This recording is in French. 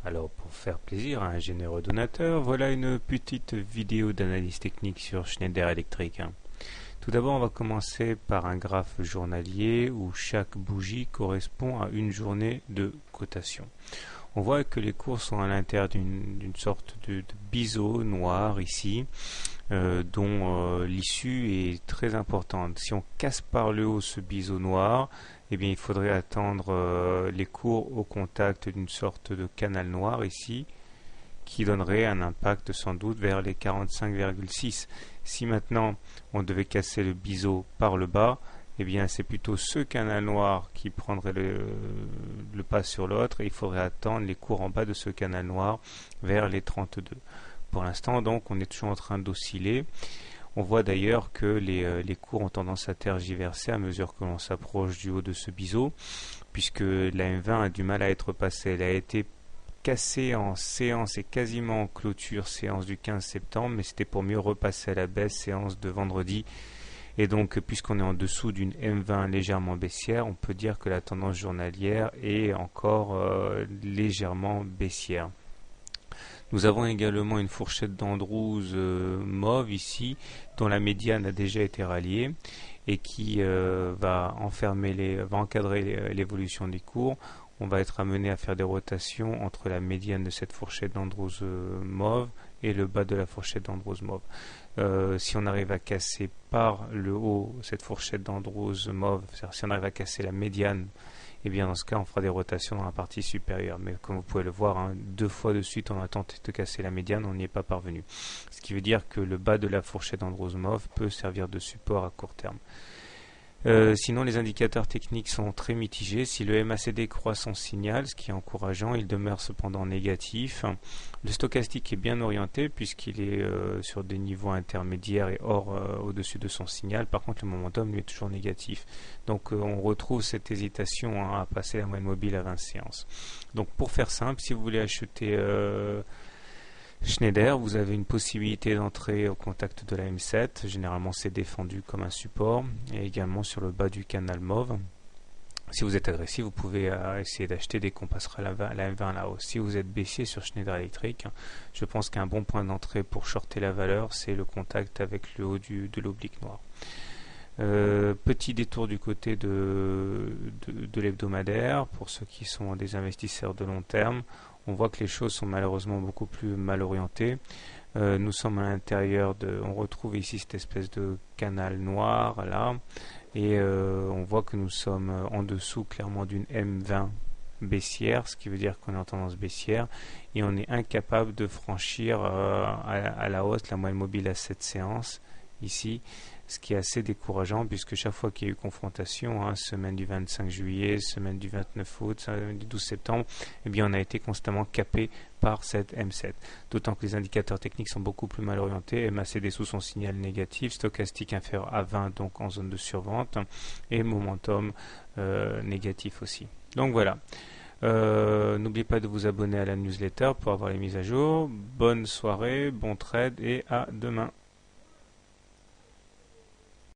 Alors pour faire plaisir à un généreux donateur, voilà une petite vidéo d'analyse technique sur Schneider Electric. Tout d'abord, on va commencer par un graphe journalier où chaque bougie correspond à une journée de cotation. On voit que les cours sont à l'intérieur d'une sorte de biseau noir ici, dont l'issue est très importante. Si on casse par le haut ce biseau noir, eh bien, il faudrait attendre les cours au contact d'une sorte de canal noir ici, qui donnerait un impact sans doute vers les 45,6. Si maintenant on devait casser le biseau par le bas, eh bien c'est plutôt ce canal noir qui prendrait le pas sur l'autre et il faudrait attendre les cours en bas de ce canal noir vers les 32. Pour l'instant donc on est toujours en train d'osciller. On voit d'ailleurs que les cours ont tendance à tergiverser à mesure que l'on s'approche du haut de ce biseau, puisque la M20 a du mal à être passée. Elle a été cassée en séance et quasiment en clôture séance du 15 septembre, mais c'était pour mieux repasser à la baisse séance de vendredi. Et donc, puisqu'on est en dessous d'une M20 légèrement baissière, on peut dire que la tendance journalière est encore légèrement baissière. Nous avons également une fourchette d'Andrews mauve ici, dont la médiane a déjà été ralliée et qui va encadrer l'évolution des cours. On va être amené à faire des rotations entre la médiane de cette fourchette d'Andrews mauve et le bas de la fourchette d'Andrews mauve. Si on arrive à casser par le haut cette fourchette d'Andrews mauve, c'est-à-dire si on arrive à casser la médiane, et bien dans ce cas on fera des rotations dans la partie supérieure, mais comme vous pouvez le voir, deux fois de suite on a tenté de casser la médiane, on n'y est pas parvenu, ce qui veut dire que le bas de la fourchette d'Andrews mauve peut servir de support à court terme. Sinon les indicateurs techniques sont très mitigés. Si le MACD croît son signal, ce qui est encourageant, il demeure cependant négatif. Le stochastique est bien orienté puisqu'il est sur des niveaux intermédiaires et au-dessus de son signal. Par contre le momentum lui est toujours négatif. Donc on retrouve cette hésitation à passer la moyenne mobile à 20 séances. Donc pour faire simple, si vous voulez acheter Schneider, vous avez une possibilité d'entrer au contact de la M7, généralement c'est défendu comme un support, et également sur le bas du canal mauve. Si vous êtes agressif, vous pouvez essayer d'acheter dès qu'on passera la M20 là-haut. Si vous êtes baissier sur Schneider Electric, je pense qu'un bon point d'entrée pour shorter la valeur, c'est le contact avec le haut de l'oblique noir. Petit détour du côté de l'hebdomadaire, pour ceux qui sont des investisseurs de long terme. On voit que les choses sont malheureusement beaucoup plus mal orientées. Nous sommes à l'intérieur on retrouve ici cette espèce de canal noir là, et on voit que nous sommes en dessous clairement d'une M20 baissière, ce qui veut dire qu'on est en tendance baissière, et on est incapable de franchir à la hausse la moyenne mobile à 7 séances ici, ce qui est assez décourageant puisque chaque fois qu'il y a eu confrontation, semaine du 25 juillet, semaine du 29 août, semaine du 12 septembre, eh bien on a été constamment capé par cette M7. D'autant que les indicateurs techniques sont beaucoup plus mal orientés, MACD sous son signal négatif, stochastique inférieur à 20 donc en zone de survente, et momentum négatif aussi. Donc voilà. N'oubliez pas de vous abonner à la newsletter pour avoir les mises à jour. Bonne soirée, bon trade et à demain.